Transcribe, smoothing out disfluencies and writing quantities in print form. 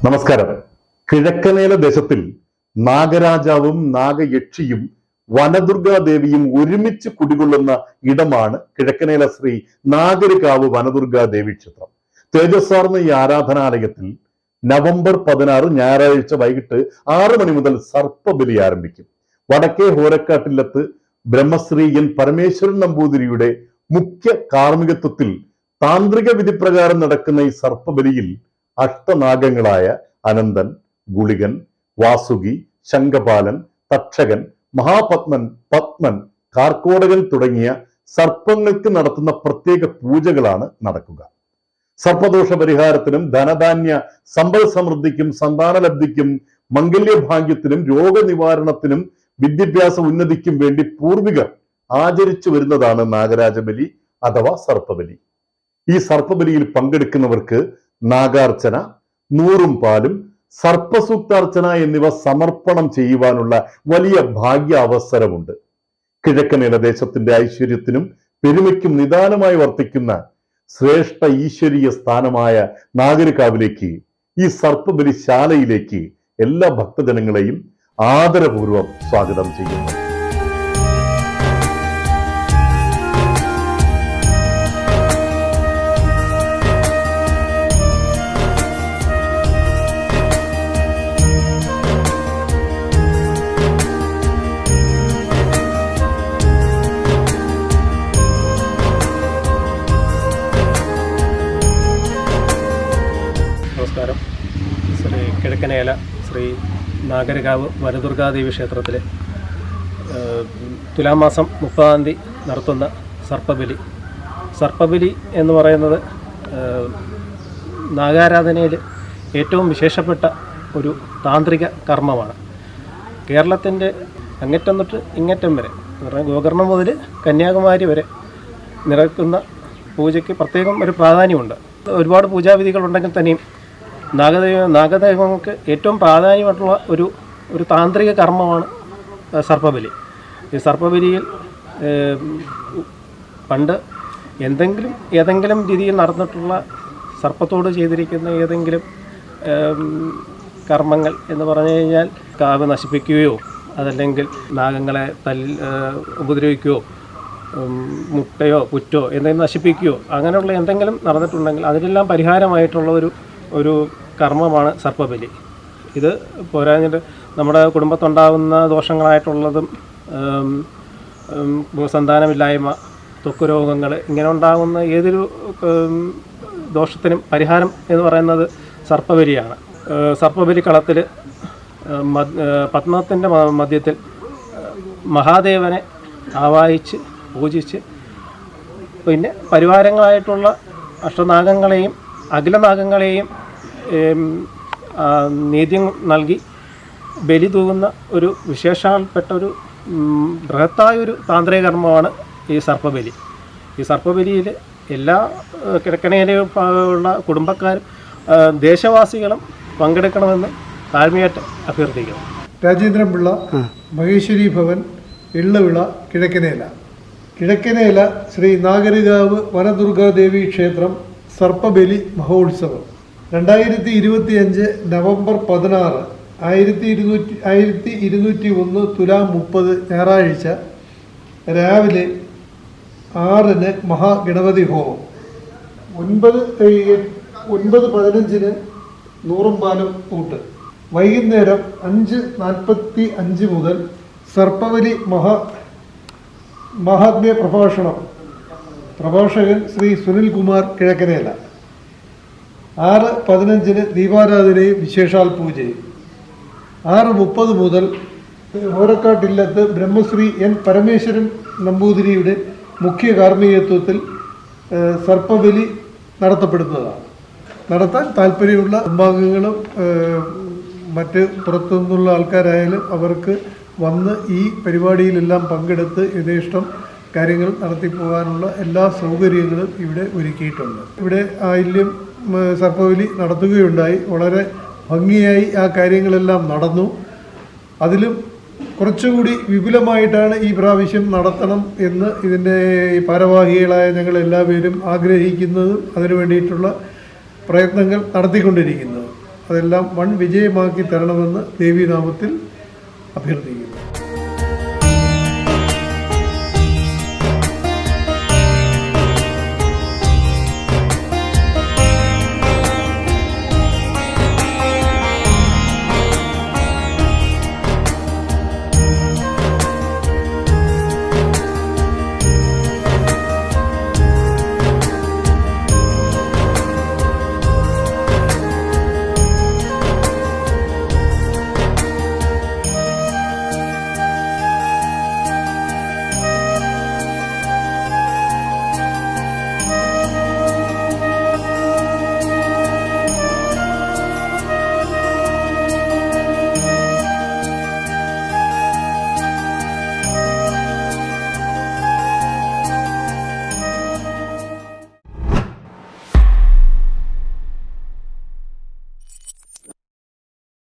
നമസ്കാരം. കിഴക്കനേല ദേശത്തിൽ നാഗരാജാവും നാഗയക്ഷിയും വനദുർഗാദേവിയും ഒരുമിച്ച് കുടികൊള്ളുന്ന ഇടമാണ് കിഴക്കനേല ശ്രീ നാഗരികാവ് വനദുർഗാദേവി ക്ഷേത്രം. തേജസ്സാർന്ന ഈ ആരാധനാലയത്തിൽ നവംബർ 16 ഞായറാഴ്ച വൈകിട്ട് 6 മണി മുതൽ സർപ്പബലി ആരംഭിക്കും. വടക്കേ ഹോരക്കാട്ടില്ലത്ത് ബ്രഹ്മശ്രീ എൻ പരമേശ്വരൻ നമ്പൂതിരിയുടെ മുഖ്യ കാർമ്മികത്വത്തിൽ താന്ത്രിക വിധിപ്രകാരം നടക്കുന്ന ഈ സർപ്പബലിയിൽ അഷ്ടനാഗങ്ങളായ അനന്തൻ, ഗുളികൻ, വാസുകി, ശംഖപാലൻ, തക്ഷകൻ, മഹാപത്മൻ, പത്മൻ, കാർക്കോടകൻ തുടങ്ങിയ സർപ്പങ്ങൾക്ക് നടത്തുന്ന പ്രത്യേക പൂജകളാണ് നടക്കുക. സർപ്പദോഷ പരിഹാരത്തിനും ധനധാന്യ സമ്പൽ സമൃദ്ധിക്കും സന്താനലബ്ധിക്കും മംഗല്യഭാഗ്യത്തിനും രോഗനിവാരണത്തിനും വിദ്യാഭ്യാസ ഉന്നതിക്കും വേണ്ടി പൂർവികർ ആചരിച്ചു വരുന്നതാണ് നാഗരാജബലി അഥവാ സർപ്പബലി. ഈ സർപ്പബലിയിൽ പങ്കെടുക്കുന്നവർക്ക് നാഗാർച്ചന, നൂറും പാലും, സർപ്പസൂക്താർച്ചന എന്നിവ സമർപ്പണം ചെയ്യുവാനുള്ള വലിയ ഭാഗ്യ അവസരമുണ്ട്. കിഴക്കനേല ദേശത്തിന്റെ ഐശ്വര്യത്തിനും പെരുമയ്ക്കും നിദാനമായി വർത്തിക്കുന്ന ശ്രേഷ്ഠ ഈശ്വരീയ സ്ഥാനമായ നാഗരികാവിലേക്ക്, ഈ സർപ്പബലി ശാലയിലേക്ക് എല്ലാ ഭക്തജനങ്ങളെയും ആദരപൂർവ്വം സ്വാഗതം ചെയ്യുന്നു. നമസ്കാരം. ശ്രീ കിഴക്കനേല ശ്രീ നാഗരികാവ് വനദുർഗാദേവി ക്ഷേത്രത്തിൽ തുലാമാസം 30-ാം തീയതി നടത്തുന്ന സർപ്പബലി എന്ന് പറയുന്നത് നാഗാരാധനയിൽ ഏറ്റവും വിശേഷപ്പെട്ട ഒരു താന്ത്രിക കർമ്മമാണ്. കേരളത്തിൻ്റെ അങ്ങറ്റം തൊട്ട് ഇങ്ങറ്റം വരെ ഗോകർണം മുതൽ കന്യാകുമാരി വരെ നടക്കുന്ന പൂജയ്ക്ക് പ്രത്യേകം ഒരു പ്രാധാന്യമുണ്ട്. ഒരുപാട് പൂജാവിധികളുണ്ടെങ്കിൽ തന്നെയും നാഗദൈവങ്ങൾക്ക് ഏറ്റവും പ്രാധാന്യമായിട്ടുള്ള ഒരു താന്ത്രിക കർമ്മമാണ് സർപ്പബലി. ഈ സർപ്പബലിയിൽ പണ്ട് ഏതെങ്കിലും രീതിയിൽ നടന്നിട്ടുള്ള സർപ്പത്തോട് ചെയ്തിരിക്കുന്ന ഏതെങ്കിലും കർമ്മങ്ങൾ എന്ന് പറഞ്ഞു കഴിഞ്ഞാൽ കാവ് നശിപ്പിക്കുകയോ അതല്ലെങ്കിൽ നാഗങ്ങളെ ഉപദ്രവിക്കുകയോ മുട്ടയോ പുറ്റോ എന്തെങ്കിലും നശിപ്പിക്കുകയോ അങ്ങനെയുള്ള എന്തെങ്കിലും നടന്നിട്ടുണ്ടെങ്കിൽ അതിനെല്ലാം പരിഹാരമായിട്ടുള്ള ഒരു കർമ്മമാണ് സർപ്പബലി. ഇത് പോരാഞ്ഞിട്ട് നമ്മുടെ കുടുംബത്തുണ്ടാകുന്ന ദോഷങ്ങളായിട്ടുള്ളതും സന്താനമില്ലായ്മ, ത്വക്ക് രോഗങ്ങൾ, ഇങ്ങനെ ഉണ്ടാകുന്ന ഏതൊരു ദോഷത്തിനും പരിഹാരം എന്ന് പറയുന്നത് സർപ്പബലിയാണ്. സർപ്പബലി കളത്തിൽ പത്മത്തിൻ്റെ മധ്യത്തിൽ മഹാദേവനെ ആവാഹിച്ച് പൂജിച്ച് പിന്നെ പരിവാരങ്ങളായിട്ടുള്ള അഷ്ടനാഗങ്ങളെയും അഖിലനാഗങ്ങളെയും നീതി നൽകി ബലി തൂകുന്ന ഒരു വിശേഷപ്പെട്ട ഒരു ബൃഹത്തായൊരു താന്ത്രിക കർമ്മമാണ് ഈ സർപ്പബലി. ഈ സർപ്പബലിയിൽ എല്ലാ കിഴക്കനേലുള്ള കുടുംബക്കാരും ദേശവാസികളും പങ്കെടുക്കണമെന്ന് താഴ്മയായിട്ട് അഭ്യർത്ഥിക്കുന്നു. രാജേന്ദ്രൻ പിള്ള, മഹേശ്വരി ഭവൻ, എള്ളുവിള, കിഴക്കനേല ശ്രീ നാഗരികാവ് വനദുർഗാദേവി ക്ഷേത്രം സർപ്പബലി മഹോത്സവം 2025 നവംബർ 16 1201 തുലാം 30 ഞായറാഴ്ച രാവിലെ 6-ന് മഹാഗണപതി ഹോമം, 9:15 നൂറും പാലും ഊട്ട്, വൈകുന്നേരം 5:45 മുതൽ സർപ്പബലി മഹാത്മ്യ പ്രഭാഷകൻ ശ്രീ സുനിൽ കുമാർ കിഴക്കനേല, 6:15 ദീപാരാധനയും വിശേഷാൽ പൂജയും, 6:30 മുതൽ ഹോരക്കാട്ടില്ലത്ത് ബ്രഹ്മശ്രീ എൻ പരമേശ്വരൻ നമ്പൂതിരിയുടെ മുഖ്യ കാർമ്മികത്വത്തിൽ സർപ്പബലി നടത്തപ്പെടുന്നതാണ്. നടത്താൻ താല്പര്യമുള്ള കുടുംബാംഗങ്ങളും മറ്റ് പുറത്തുനിന്നുള്ള ആൾക്കാരായാലും അവർക്ക് വന്ന് ഈ പരിപാടിയിലെല്ലാം പങ്കെടുത്ത് യഥേഷ്ടം കാര്യങ്ങൾ നടത്തിപ്പോകാനുള്ള എല്ലാ സൗകര്യങ്ങളും ഇവിടെ ഒരുക്കിയിട്ടുണ്ട്. ഇവിടെ ആയില്യം സർപ്പബലി നടത്തുകയുണ്ടായി. വളരെ ഭംഗിയായി ആ കാര്യങ്ങളെല്ലാം നടന്നു. അതിലും കുറച്ചുകൂടി വിപുലമായിട്ടാണ് ഈ പ്രാവശ്യം നടത്തണം എന്ന് ഇതിൻ്റെ ഭാരവാഹികളായ ഞങ്ങളെല്ലാവരും ആഗ്രഹിക്കുന്നതും അതിനു വേണ്ടിയിട്ടുള്ള പ്രയത്നങ്ങൾ നടത്തിക്കൊണ്ടിരിക്കുന്നത്. അതെല്ലാം വൻ വിജയമാക്കി തരണമെന്ന് ദേവീനാമത്തിൽ അഭ്യർത്ഥിക്കുന്നു.